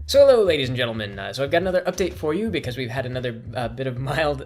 So hello, ladies and gentlemen. So I've got another update for you because we've had another bit of mild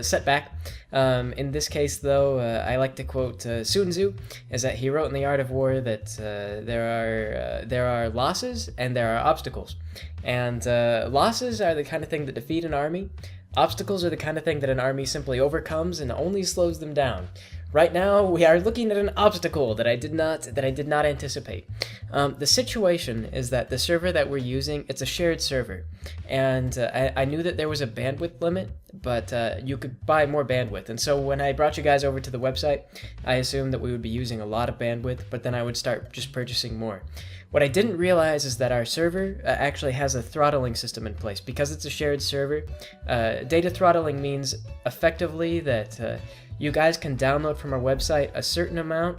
setback. In this case, though, I like to quote Sun Tzu, is that he wrote in The Art of War that there are losses and there are obstacles, and losses are the kind of thing that defeat an army. Obstacles are the kind of thing that an army simply overcomes and only slows them down. Right now, we are looking at an obstacle that I did not anticipate. The situation is that the server that we're using, it's a shared server, and I knew that there was a bandwidth limit, but you could buy more bandwidth. And so when I brought you guys over to the website, I assumed that we would be using a lot of bandwidth, but then I would start just purchasing more. What I didn't realize is that our server actually has a throttling system in place. Because it's a shared server, data throttling means effectively that you guys can download from our website a certain amount,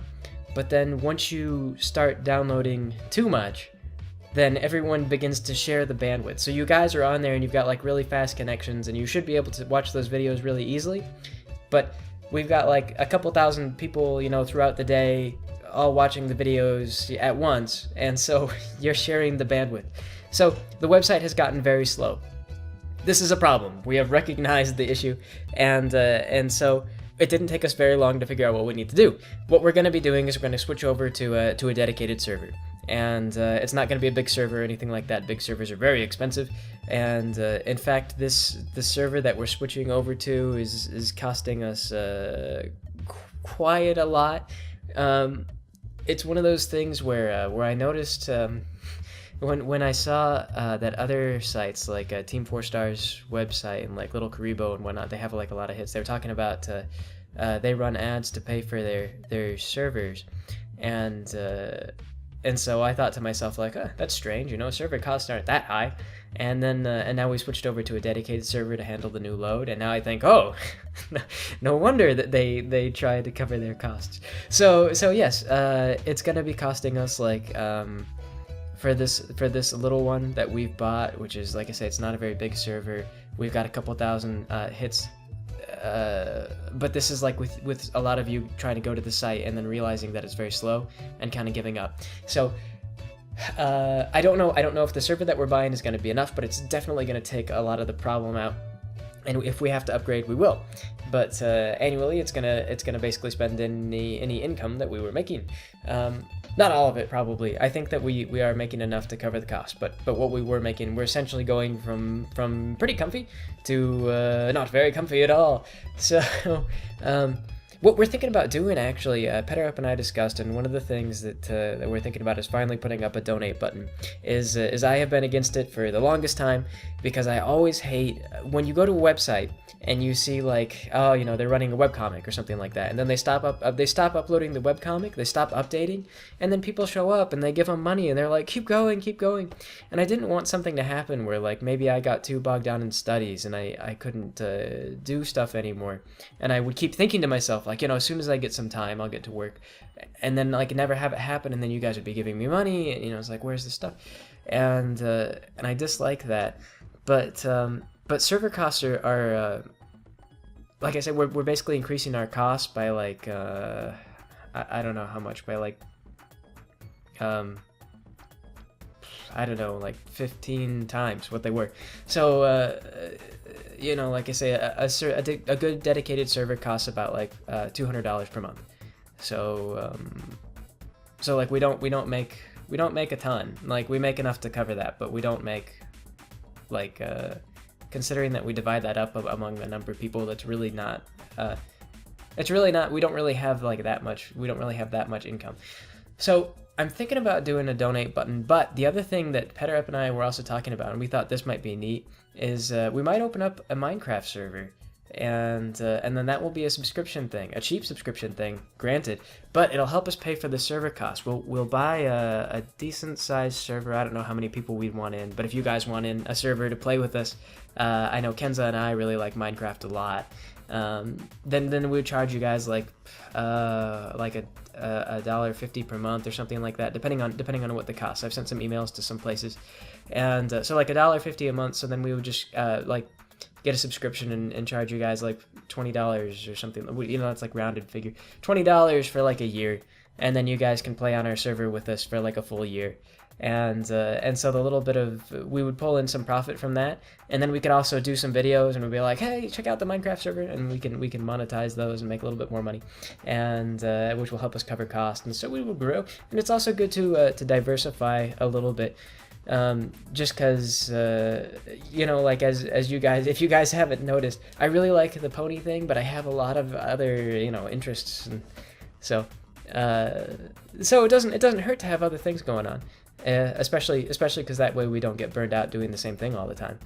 but then once you start downloading too much, then everyone begins to share the bandwidth. So you guys are on there and you've got like really fast connections and you should be able to watch those videos really easily, but we've got like a couple thousand people, throughout the day all watching the videos at once, and so you're sharing the bandwidth. So the website has gotten very slow. This is a problem. We have recognized the issue, and so it didn't take us very long to figure out what we need to do. What we're going to be doing is we're going to switch over to a dedicated server. And it's not going to be a big server or anything like that. Big servers are very expensive. And in fact, the server that we're switching over to is costing us quite a lot. It's one of those things where I noticed when I saw that other sites like Team 4 Star's website and like Little Karibo and whatnot, they have like a lot of hits. They were talking about they run ads to pay for their servers, and so I thought to myself like, that's strange, server costs aren't that high. And then and now we switched over to a dedicated server to handle the new load, and now I think, no wonder that they tried to cover their costs. So yes, it's gonna be costing us like for this little one that we've bought, which is, like I say, it's not a very big server. We've got a couple thousand hits, but this is like with a lot of you trying to go to the site and then realizing that it's very slow and kind of giving up. So I don't know if the server that we're buying is going to be enough, but it's definitely going to take a lot of the problem out. And if we have to upgrade, we will. But annually, it's gonna basically spend any income that we were making. Not all of it, probably. I think that we are making enough to cover the cost. But what we were making, we're essentially going from pretty comfy to not very comfy at all. So what we're thinking about doing, actually, Peter Up and I discussed, and one of the things that we're thinking about is finally putting up a donate button. Is I have been against it for the longest time, because I always hate when you go to a website and you see like, they're running a webcomic or something like that, and then they stop uploading the webcomic, they stop updating, and then people show up and they give them money and they're like, keep going. And I didn't want something to happen where like maybe I got too bogged down in studies and I couldn't do stuff anymore, and I would keep thinking to myself like, as soon as I get some time, I'll get to work, and then like never have it happen, and then you guys would be giving me money, and it's like, where's the stuff? And I dislike that, but server costs are like I said, we're basically increasing our costs by like I don't know how much, by like I don't know, like 15 times what they were. So like I say, a good dedicated server costs about like $200 per month. So like we don't make a ton. Like we make enough to cover that, but we don't make like considering that we divide that up among the number of people, that's really not we don't really have like that much. We don't really have that much income. So I'm thinking about doing a donate button, but the other thing that Peter Up and I were also talking about, and we thought this might be neat, is we might open up a Minecraft server, and then that will be a subscription thing, a cheap subscription thing, granted, but it'll help us pay for the server costs. We'll buy a decent sized server. I don't know how many people we'd want in, but if you guys want in a server to play with us, I know Kenza and I really like Minecraft a lot. Then we would charge you guys like $1.50 per month or something like that, depending on what the cost. I've sent some emails to some places, and so like $1.50 a month. So then we would just like get a subscription and charge you guys like $20 or something. It's like rounded figure, $20 for like a year, and then you guys can play on our server with us for like a full year. And so the little bit of we would pull in some profit from that, and then we could also do some videos and we'd be like, hey, check out the Minecraft server, and we can monetize those and make a little bit more money, and which will help us cover costs, and so we will grow. And it's also good to diversify a little bit. Just because, like as you guys, if you guys haven't noticed, I really like the pony thing, but I have a lot of other, interests, and so it doesn't hurt to have other things going on, especially because that way we don't get burned out doing the same thing all the time.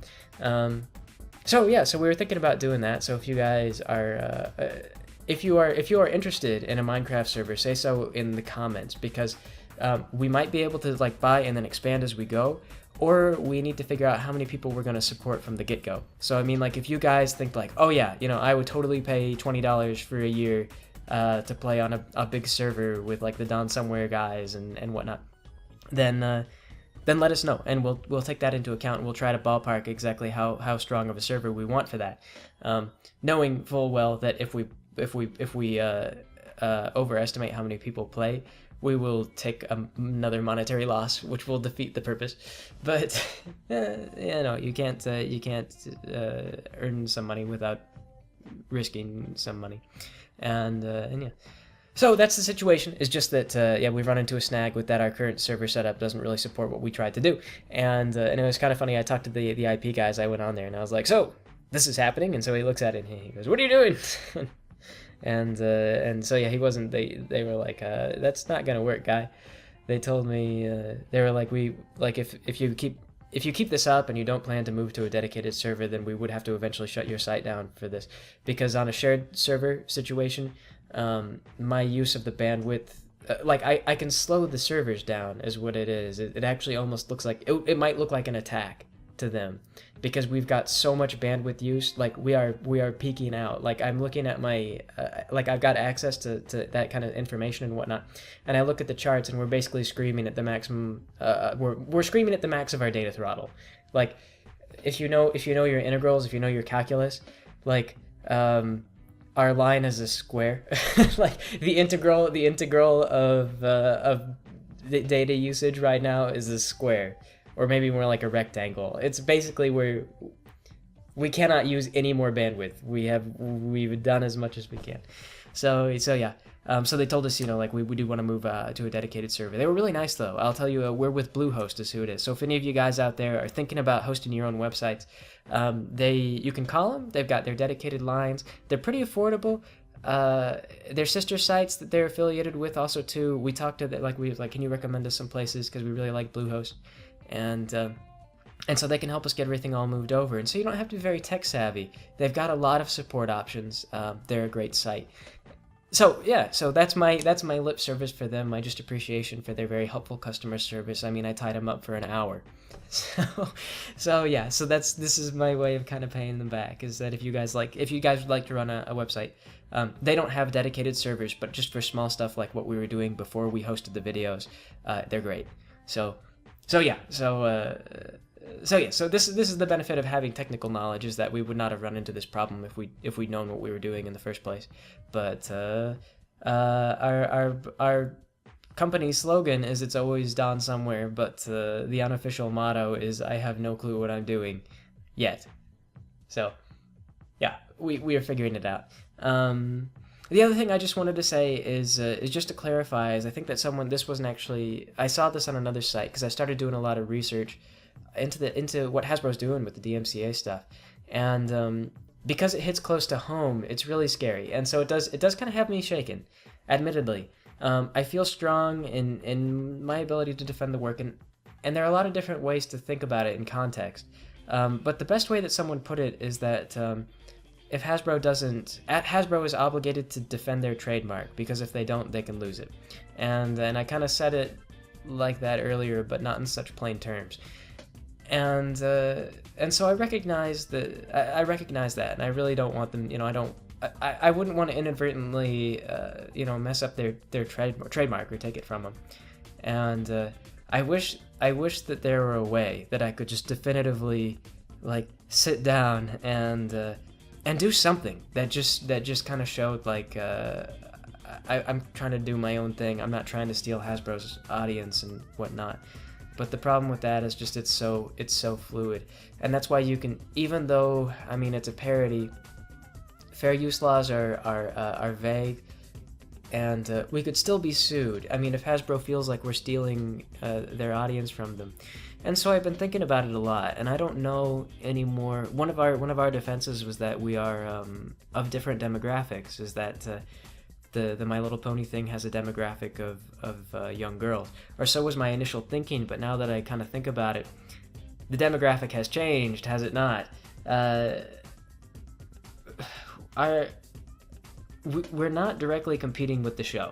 So we were thinking about doing that. So if you guys are, if you are interested in a Minecraft server, say so in the comments, because we might be able to buy and then expand as we go, or we need to figure out how many people we're going to support from the get-go. So I mean, if you guys think oh yeah, I would totally pay $20 for a year to play on a big server with the Don Somewhere guys and whatnot, then let us know, and we'll take that into account, and we'll try to ballpark exactly how strong of a server we want for that, knowing full well that if we overestimate how many people play, we will take another monetary loss, which will defeat the purpose. But you can't earn some money without risking some money, and yeah. So that's the situation. It's just that we've run into a snag with that. Our current server setup doesn't really support what we tried to do, and it was kind of funny. I talked to the IP guys. I went on there and I was like, so this is happening, and so he looks at it and he goes, what are you doing? And so yeah, he wasn't. They were like, that's not gonna work, guy. They told me they were like, if you keep this up and you don't plan to move to a dedicated server, then we would have to eventually shut your site down for this, because on a shared server situation, my use of the bandwidth, I can slow the servers down, is what it is. It actually almost looks like it might look like an attack to them, because we've got so much bandwidth use. We are peaking out. I'm looking at my I've got access to that kind of information and whatnot, and I look at the charts, and we're basically screaming at the maximum. We're screaming at the max of our data throttle. If you know your integrals, if you know your calculus, our line is a square. The integral of the data usage right now is a square, or maybe more like a rectangle. It's basically where we cannot use any more bandwidth. We've done as much as we can. So yeah. So they told us, we do want to move to a dedicated server. They were really nice, though. I'll tell you, we're with Bluehost is who it is. So if any of you guys out there are thinking about hosting your own websites, you can call them. They've got their dedicated lines. They're pretty affordable. Their sister sites that they're affiliated with also too. We talked to them, can you recommend us some places, because we really like Bluehost, and so they can help us get everything all moved over. And so you don't have to be very tech savvy. They've got a lot of support options. They're a great site. So yeah, so that's my lip service for them, my just appreciation for their very helpful customer service. I mean, I tied them up for an hour. So yeah, so this is my way of kind of paying them back, is that if you guys would like to run a website, they don't have dedicated servers, but just for small stuff like what we were doing before we hosted the videos, they're great. So this is the benefit of having technical knowledge, is that we would not have run into this problem if we'd known what we were doing in the first place. But our company slogan is "It's always Don Somewhere," but the unofficial motto is "I have no clue what I'm doing yet." So yeah, we are figuring it out. The other thing I just wanted to say is just to clarify, is I think that I saw this on another site, because I started doing a lot of research into what Hasbro's doing with the DMCA stuff, and because it hits close to home, it's really scary, and so it does kind of have me shaken, admittedly. I feel strong in my ability to defend the work, and there are a lot of different ways to think about it in context, but the best way that someone put it is that if Hasbro is obligated to defend their trademark, because if they don't, they can lose it, and I kind of said it like that earlier, but not in such plain terms. And so I recognize that, and I really don't want them. I wouldn't want to inadvertently, mess up their trademark or take it from them. And I wish that there were a way that I could just definitively, sit down and do something that just kind of showed I'm trying to do my own thing. I'm not trying to steal Hasbro's audience and whatnot. But the problem with that is just it's so fluid, and that's why you can, even though I mean it's a parody, fair use laws are vague, and we could still be sued. I mean, if Hasbro feels like we're stealing their audience from them. And so I've been thinking about it a lot, and I don't know anymore. One of our defenses was that we are of different demographics. Is that the My Little Pony thing has a demographic of young girls, or so was my initial thinking. But now that I kind of think about it, the demographic has changed, has it not? We're not directly competing with the show,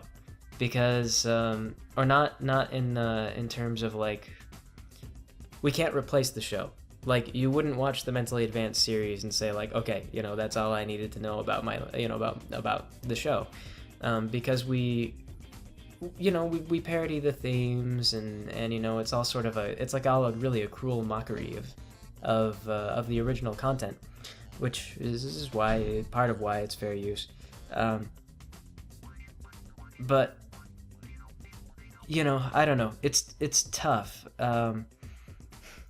because or not in terms of like. We can't replace the show. Like, you wouldn't watch the Mentally Advanced series and say like, okay, that's all I needed to know about about the show, because we parody the themes, and it's all sort of it's like all really a cruel mockery of the original content, which is why part of why it's fair use, but I don't know. It's tough.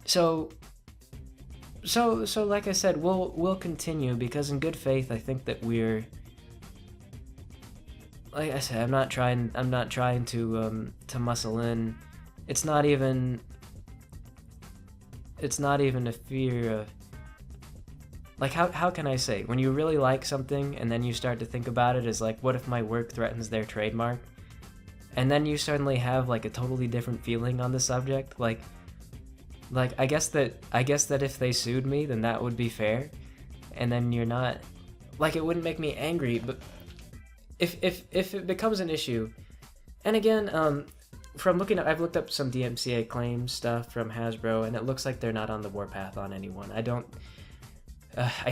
So like I said, we'll continue, because in good faith I think that we're, like I said, I'm not trying to muscle in. It's not even a fear of, like, how can I say, when you really like something and then you start to think about it as like, what if my work threatens their trademark? And then you suddenly have like a totally different feeling on the subject, like I guess that if they sued me, then that would be fair, and then you're not, like, it wouldn't make me angry. But if it becomes an issue, and again, I've looked up some DMCA claims stuff from Hasbro, and it looks like they're not on the warpath on anyone. I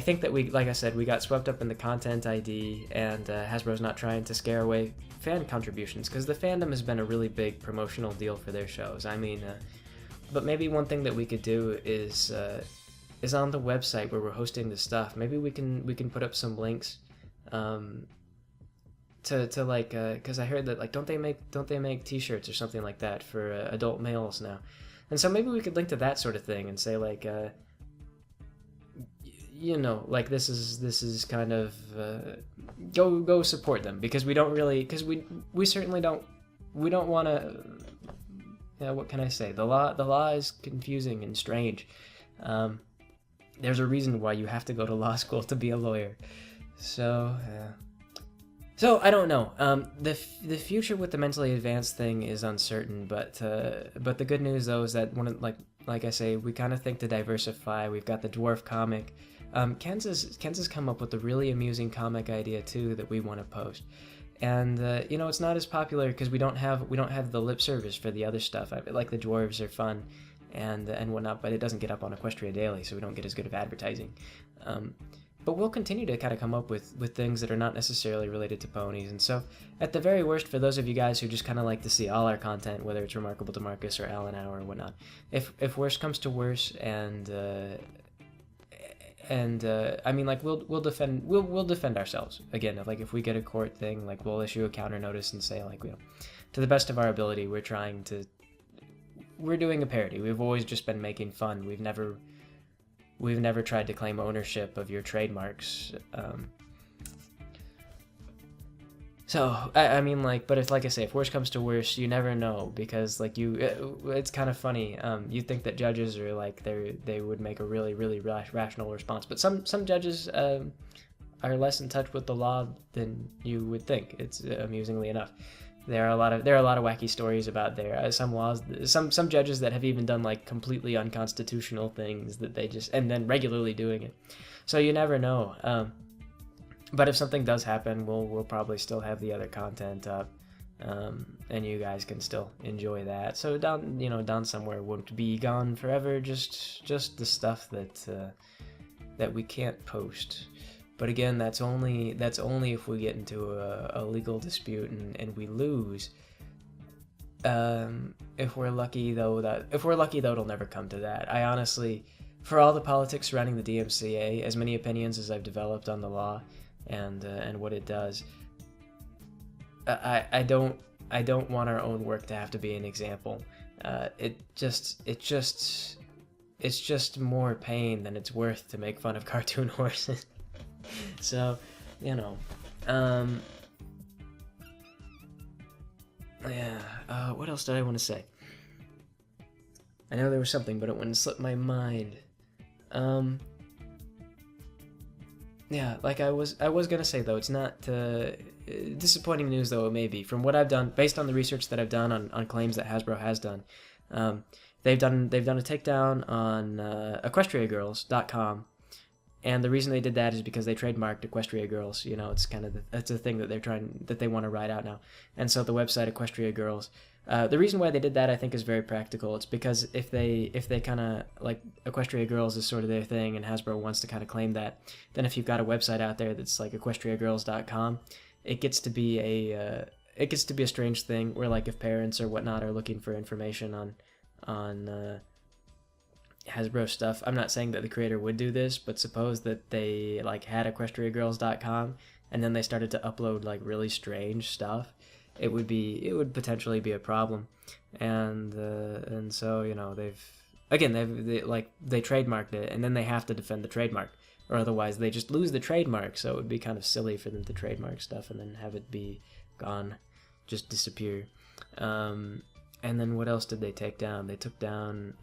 think that like I said, we got swept up in the content ID, and Hasbro's not trying to scare away fan contributions, because the fandom has been a really big promotional deal for their shows. I mean. But maybe one thing that we could do is on the website where we're hosting the stuff. Maybe we can put up some links, to like, because I heard that, like, don't they make T-shirts or something like that for adult males now, and so maybe we could link to that sort of thing and say like, like this is kind of go support them, because we certainly don't want to. Yeah, what can I say? The law is confusing and strange. There's a reason why you have to go to law school to be a lawyer. So I don't know. The future with the mentally advanced thing is uncertain, but the good news though is that like I say, we kind of think to diversify. We've got the dwarf comic. Ken's come up with a really amusing comic idea too that we want to post. And it's not as popular because we don't have the lip service for the other stuff. Like, the dwarves are fun and whatnot, but it doesn't get up on Equestria Daily, so we don't get as good of advertising. But we'll continue to kind of come up with things that are not necessarily related to ponies. And so, at the very worst, for those of you guys who just kind of like to see all our content, whether it's Remarkable DeMarcus or Alan Hour or whatnot, if worst comes to worst, and I mean, like, we'll defend ourselves again. If we get a court thing, like, we'll issue a counter notice and say, like, to the best of our ability, we're doing a parody. We've always just been making fun. We've never tried to claim ownership of your trademarks. So I mean, like, but like I say, if worst comes to worst, you never know, because like it's kind of funny. You think that judges are like they would make a really rational response, but some judges are less in touch with the law than you would think. It's amusingly enough. There are a lot of wacky stories about some laws. Some judges that have even done like completely unconstitutional things that they just, and then regularly doing it. So you never know. But if something does happen, we'll probably still have the other content up, and you guys can still enjoy that. So down somewhere won't be gone forever. Just the stuff that we can't post. But again, that's only if we get into a legal dispute and we lose. If we're lucky though, it'll never come to that. I honestly, for all the politics surrounding the DMCA, as many opinions as I've developed on the law and what it does, I don't want our own work to have to be an example It's just more pain than it's worth to make fun of cartoon horses. So, you know, yeah. What else did I want to say? I know there was something, but it wouldn't slip my mind. Yeah, like I was gonna say though, it's not disappointing news though it may be. From what I've done, based on the research that I've done on claims that Hasbro has done, they've done a takedown on EquestriaGirls.com, and the reason they did that is because they trademarked Equestria Girls. You know, it's kind of it's a thing that they want to ride out now, and so the website Equestria Girls. The reason why they did that, I think, is very practical. It's because if they kind of like Equestria Girls is sort of their thing, and Hasbro wants to kind of claim that, then if you've got a website out there that's like EquestriaGirls.com, it gets to be a strange thing where, like, if parents or whatnot are looking for information on Hasbro stuff, I'm not saying that the creator would do this, but suppose that they like had EquestriaGirls.com and then they started to upload like really strange stuff. It would potentially be a problem, and so, you know, they trademarked it, and then they have to defend the trademark, or otherwise they just lose the trademark. So it would be kind of silly for them to trademark stuff and then have it be gone, just disappear. And then what else did they take down? They took down,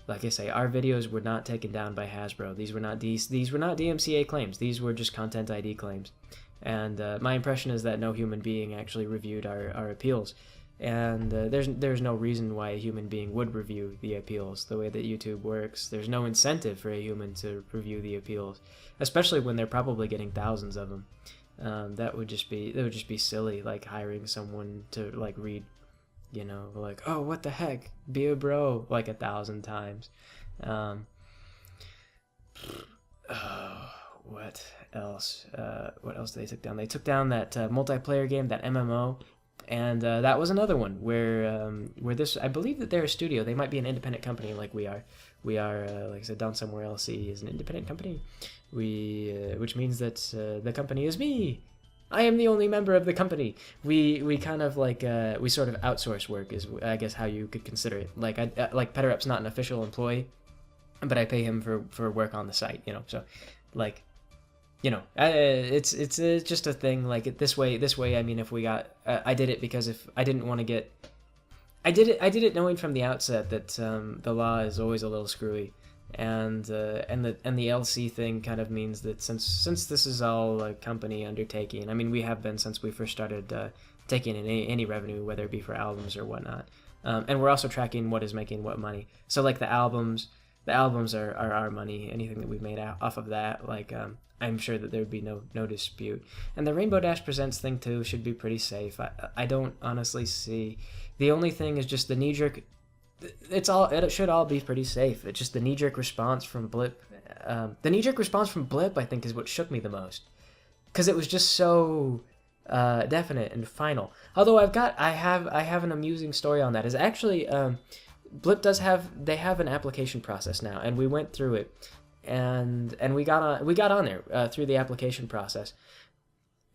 like I say, our videos were not taken down by Hasbro. These were not DMCA claims. These were just Content ID claims. And my impression is that no human being actually reviewed our appeals, and there's no reason why a human being would review the appeals. The way that YouTube works, there's no incentive for a human to review the appeals, especially when they're probably getting thousands of them. That would just be silly, like hiring someone to like read, you know, like, oh, what the heck, be a bro, like 1,000 times. What else? What else did they take down? They took down that multiplayer game, that MMO, and that was another one where this, I believe that they're a studio. They might be an independent company like we are. We are, like I said, Down Somewhere LC is an independent company. Which means that the company is me. I am the only member of the company. We kind of like we sort of outsource work, is I guess how you could consider it. Like Petterup's not an official employee, but I pay him for work on the site. You know, so like. You know, it's just a thing. Like this way. I mean, if we got, I did it because if I didn't want to get, I did it knowing from the outset that the law is always a little screwy, and the LC thing kind of means that since this is all a company undertaking. I mean, we have been since we first started taking in any revenue, whether it be for albums or whatnot, and we're also tracking what is making what money. So like the albums are our money. Anything that we've made off of that, like. I'm sure that there would be no dispute. And the Rainbow Dash Presents thing, too, should be pretty safe. I don't honestly see... The only thing is just the knee-jerk... It should all be pretty safe. It's just the knee-jerk response from Blip. The knee-jerk response from Blip, I think, is what shook me the most. Because it was just so definite and final. Although I have an amusing story on that. Is actually... Blip does have... They have an application process now, and we went through it. And we got on there through the application process,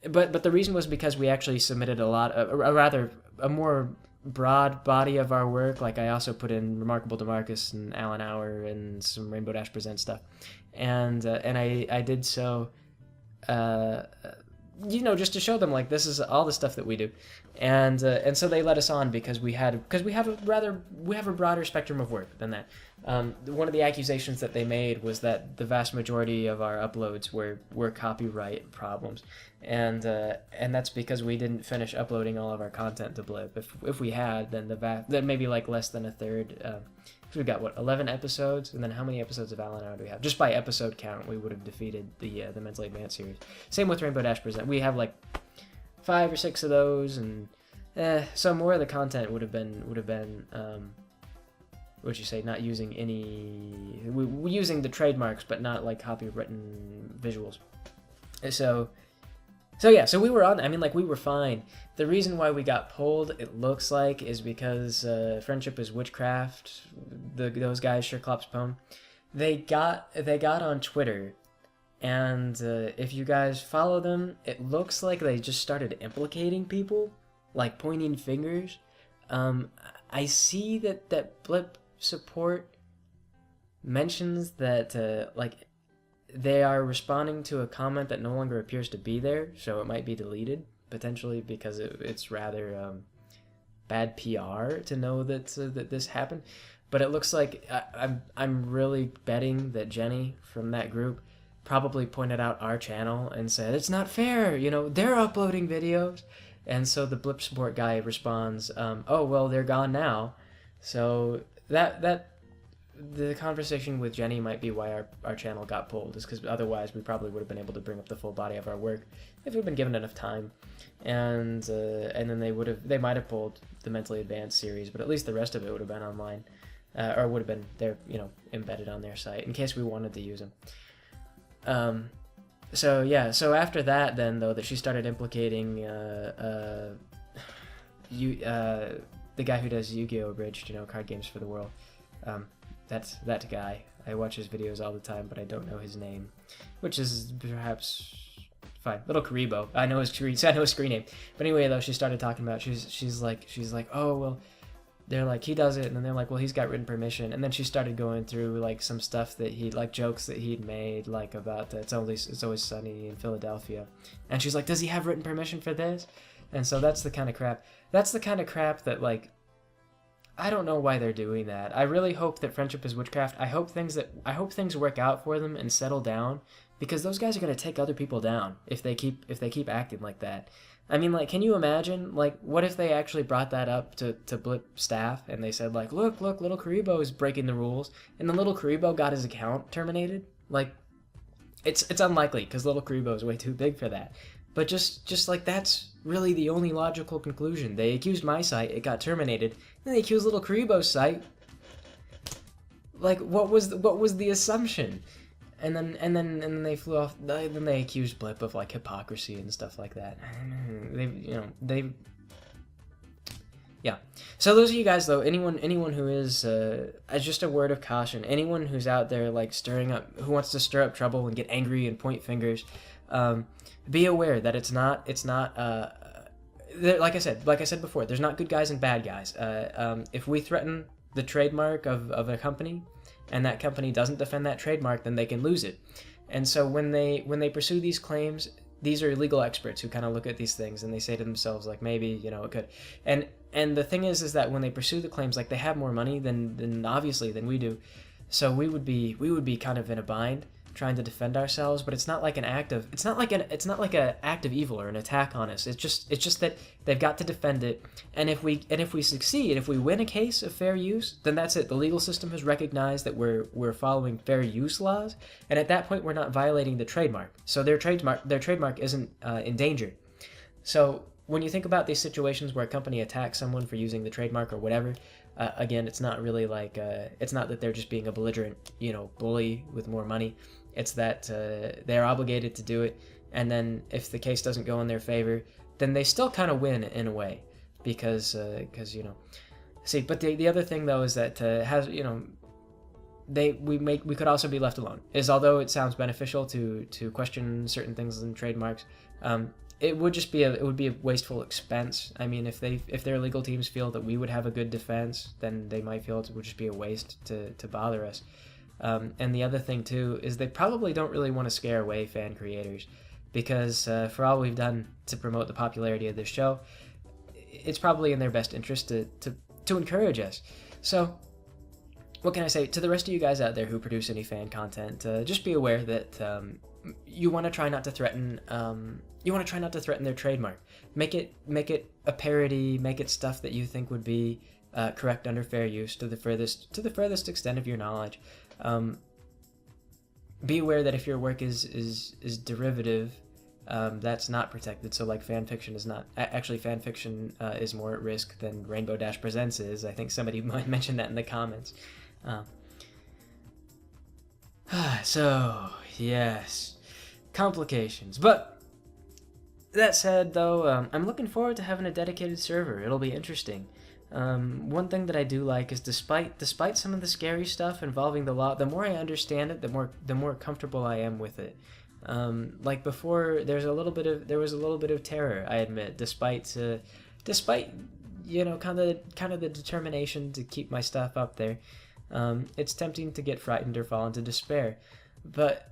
but the reason was because we actually submitted a more broad body of our work. Like I also put in Remarkable DeMarcus and Alan Hour and some Rainbow Dash Present stuff, and I did so, you know, just to show them like this is all the stuff that we do, and so they let us on because we have a broader spectrum of work than that. One of the accusations that they made was that the vast majority of our uploads were copyright problems, and that's because we didn't finish uploading all of our content to Blip. If we had, then maybe like less than a third. We've got 11 episodes, and then how many episodes of Alan Hour do we have? Just by episode count, we would have defeated the Mentally Advanced series. Same with Rainbow Dash Present. We have like 5 or 6 of those, and so more of the content would have been what'd you say? Not using using the trademarks, but not like copywritten visuals. So we were on. I mean, like we were fine. The reason why we got pulled, it looks like, is because Friendship is Witchcraft. Those guys, Sherclops Pone, they got on Twitter, and if you guys follow them, it looks like they just started implicating people, like pointing fingers. Um, I see that Blip support mentions that like they are responding to a comment that no longer appears to be there, so it might be deleted potentially because it's rather bad PR to know that this happened. But it looks like I'm really betting that Jenny from that group probably pointed out our channel and said it's not fair. You know, they're uploading videos, and so the Blip support guy responds, "Oh well, they're gone now." So that the conversation with Jenny might be why our channel got pulled, is because otherwise we probably would have been able to bring up the full body of our work if we'd been given enough time, and then they might have pulled the mentally advanced series, but at least the rest of it would have been online, or would have been there, embedded on their site in case we wanted to use them. So after that, then though, that she started implicating the guy who does Yu-Gi-Oh! Abridged, card games for the world. That's that guy. I watch his videos all the time, but I don't know his name, which is perhaps fine. Little Karibo. I know his screen name. But anyway, though, she started talking about she's like, oh well, they're like, he does it, and then they're like, well, he's got written permission, and then she started going through like some stuff that he, like jokes that he'd made, like about it's always sunny in Philadelphia, and she's like, does he have written permission for this? And so that's the kind of crap that, like, I don't know why they're doing that. I really hope that Friendship is Witchcraft, I hope things work out for them and settle down, because those guys are going to take other people down if they keep acting like that. I mean, like, can you imagine, like, what if they actually brought that up to Blip staff and they said, like, look, little Karibo is breaking the rules, and then little Karibo got his account terminated? Like, it's unlikely, because little Karibo is way too big for that. But just like, that's really the only logical conclusion. They accused my site, it got terminated. Then they accused little Karibo's site. Like, what was the assumption? And then they flew off. Then they accused Blip of, like, hypocrisy and stuff like that. Yeah. So those of you guys, though, anyone who is, just a word of caution, anyone who's out there, like, who wants to stir up trouble and get angry and point fingers, be aware that it's not. Like I said before, there's not good guys and bad guys. If we threaten the trademark of a company, and that company doesn't defend that trademark, then they can lose it. And so when they pursue these claims, these are legal experts who kind of look at these things and they say to themselves, like, maybe, it could. And the thing is that when they pursue the claims, like, they have more money than obviously than we do. So we would be kind of in a bind trying to defend ourselves, but it's not like an act of evil or an attack on us. It's just that they've got to defend it, and if we succeed, if we win a case of fair use, then that's it. The legal system has recognized that we're following fair use laws, and at that point we're not violating the trademark. So their trademark isn't endangered. So when you think about these situations where a company attacks someone for using the trademark or whatever, again, it's not really like it's not that they're just being a belligerent, bully with more money. It's that they're obligated to do it, and then if the case doesn't go in their favor, then they still kind of win in a way, because See, but the other thing though is that we could also be left alone. Although it sounds beneficial to question certain things in trademarks, it would be a wasteful expense. I mean, if their legal teams feel that we would have a good defense, then they might feel it would just be a waste to bother us. And the other thing too is they probably don't really want to scare away fan creators, because for all we've done to promote the popularity of this show, it's probably in their best interest to encourage us. So what can I say to the rest of you guys out there who produce any fan content? Just be aware that you want to try not to threaten. You want to try not to threaten their trademark. Make it a parody. Make it stuff that you think would be correct under fair use to the furthest extent of your knowledge. Be aware that if your work is derivative, that's not protected. So, like, fan fiction is not actually fan fiction is more at risk than Rainbow Dash Presents is. I think somebody might mention that in the comments. So yes, complications. But that said, though, I'm looking forward to having a dedicated server. It'll be interesting. One thing that I do like is, despite some of the scary stuff involving the law, the more I understand it, the more comfortable I am with it. Like before, there was a little bit of terror, I admit, despite kind of the determination to keep my stuff up there. It's tempting to get frightened or fall into despair, but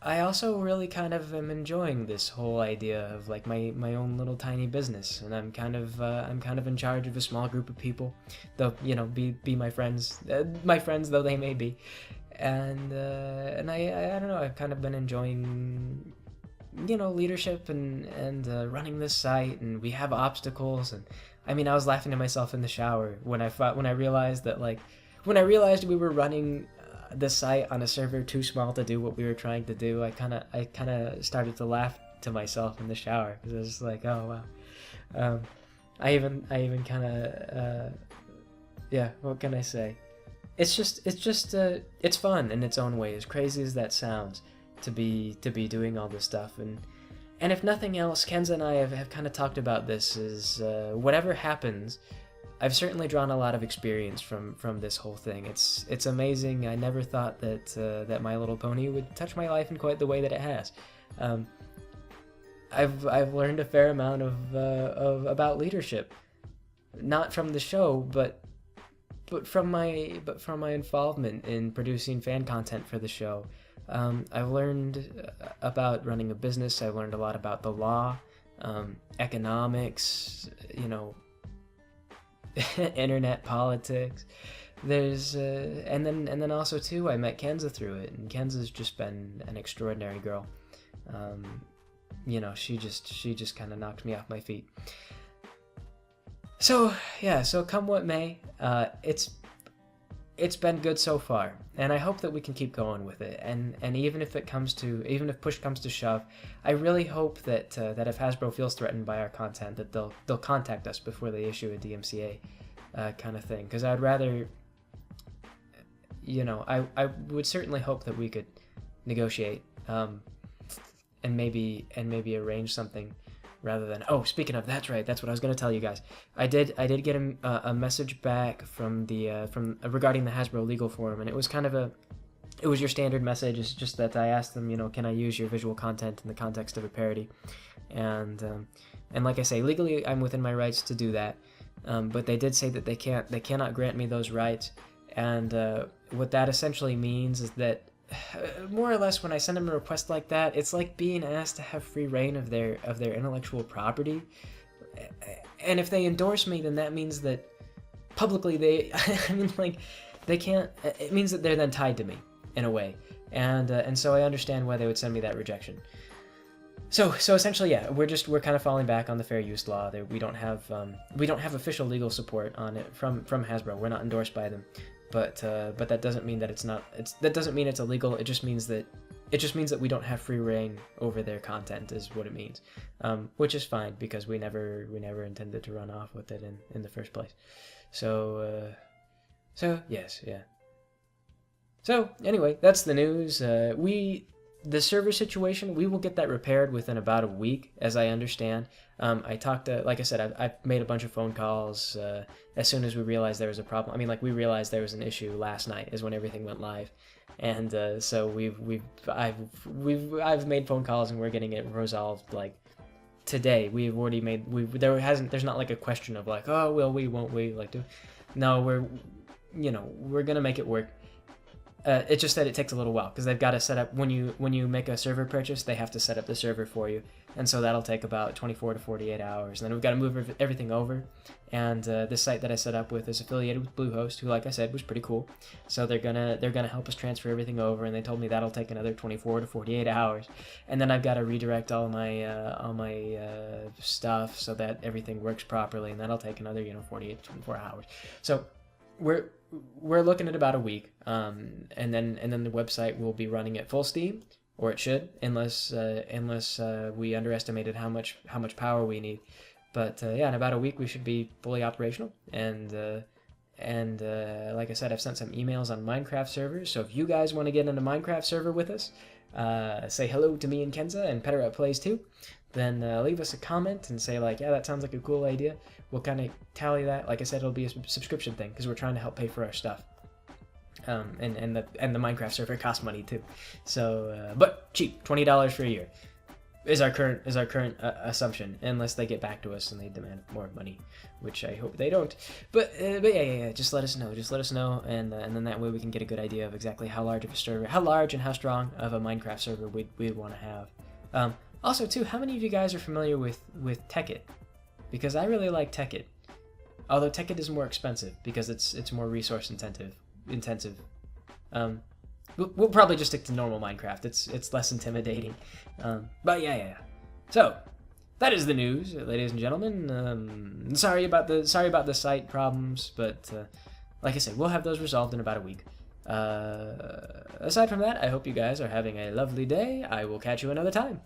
I also really kind of am enjoying this whole idea of like my own little tiny business, and I'm kind of in charge of a small group of people, though be my friends though they may be, and I don't know, I've kind of been enjoying leadership and running this site, and we have obstacles, and I mean I was laughing to myself in the shower when I realized we were running the site on a server too small to do what we were trying to do. I kind of started to laugh to myself in the shower because I was just like, oh wow. I even kind of yeah. What can I say? It's just it's fun in its own way. As crazy as that sounds, to be doing all this stuff, and if nothing else, Kenza and I have kind of talked about this. Is whatever happens, I've certainly drawn a lot of experience from this whole thing. It's amazing. I never thought that My Little Pony would touch my life in quite the way that it has. I've learned a fair amount of about leadership, not from the show, but from my involvement in producing fan content for the show. I've learned about running a business. I learned a lot about the law, economics, internet politics. There's and then also too, I met Kenza through it, and Kenza's just been an extraordinary girl. She just kind of knocked me off my feet. So come what may, it's been good so far, and I hope that we can keep going with it. And even if push comes to shove, I really hope that if Hasbro feels threatened by our content, that they'll contact us before they issue a DMCA kind of thing. Because I'd rather, I would certainly hope that we could negotiate and maybe arrange something. Rather than, speaking of, that's right, that's what I was going to tell you guys. I did get a message back from regarding the Hasbro legal forum, and it was it was your standard message. It's just that I asked them, can I use your visual content in the context of a parody, and like I say, legally I'm within my rights to do that, but they did say that they cannot grant me those rights, and what that essentially means is that, more or less, when I send them a request like that, it's like being asked to have free reign of their intellectual property. And if they endorse me, then that means that publicly they can't. It means that they're then tied to me in a way, and so I understand why they would send me that rejection. So essentially, yeah, we're kind of falling back on the fair use law. We don't have official legal support on it from Hasbro. We're not endorsed by them. But that doesn't mean that that doesn't mean it's illegal. It just means that we don't have free reign over their content, is what it means, which is fine because we never intended to run off with it in the first place. So yes, yeah. So anyway, that's the news. The server situation, we will get that repaired within about a week, as I understand. I talked to, like I said, I've made a bunch of phone calls as soon as we realized there was a problem. I mean, like, we realized there was an issue last night is when everything went live, and so I've made phone calls and we're getting it resolved like today. We've already made there's not like a question of like, oh, will we, won't we, like, no, we're gonna make it work. It's just that it takes a little while because they've got to set up, when you make a server purchase, they have to set up the server for you, and so that'll take about 24 to 48 hours. And then we've got to move everything over, and this site that I set up with is affiliated with Bluehost, who, like I said, was pretty cool. So they're gonna help us transfer everything over, and they told me that'll take another 24 to 48 hours, and then I've got to redirect all my stuff so that everything works properly, and that'll take another 48 to 24 hours. So we're looking at about a week, and then the website will be running at full steam, or it should, unless we underestimated how much power we need. But yeah, in about a week we should be fully operational. And like I said, I've sent some emails on Minecraft servers. So if you guys want to get into Minecraft server with us, say hello to me and Kenza and Petter Plays too, then leave us a comment and say like, yeah, that sounds like a cool idea. We'll kind of tally that. Like I said, it'll be a subscription thing because we're trying to help pay for our stuff. And the Minecraft server costs money too. So, but cheap, $20 for a year. Is our current assumption, unless they get back to us and they demand more money, which I hope they don't. But yeah. Just let us know. Just let us know, and then that way we can get a good idea of exactly how large of a server, how large and how strong of a Minecraft server we'd want to have. Also, too, how many of you guys are familiar with Tekkit? Because I really like Tekkit. Although Tekkit is more expensive because it's more resource intensive. We'll probably just stick to normal Minecraft. It's less intimidating. But yeah. So that is the news, ladies and gentlemen. Sorry about the site problems, but like I said, we'll have those resolved in about a week. Aside from that, I hope you guys are having a lovely day. I will catch you another time.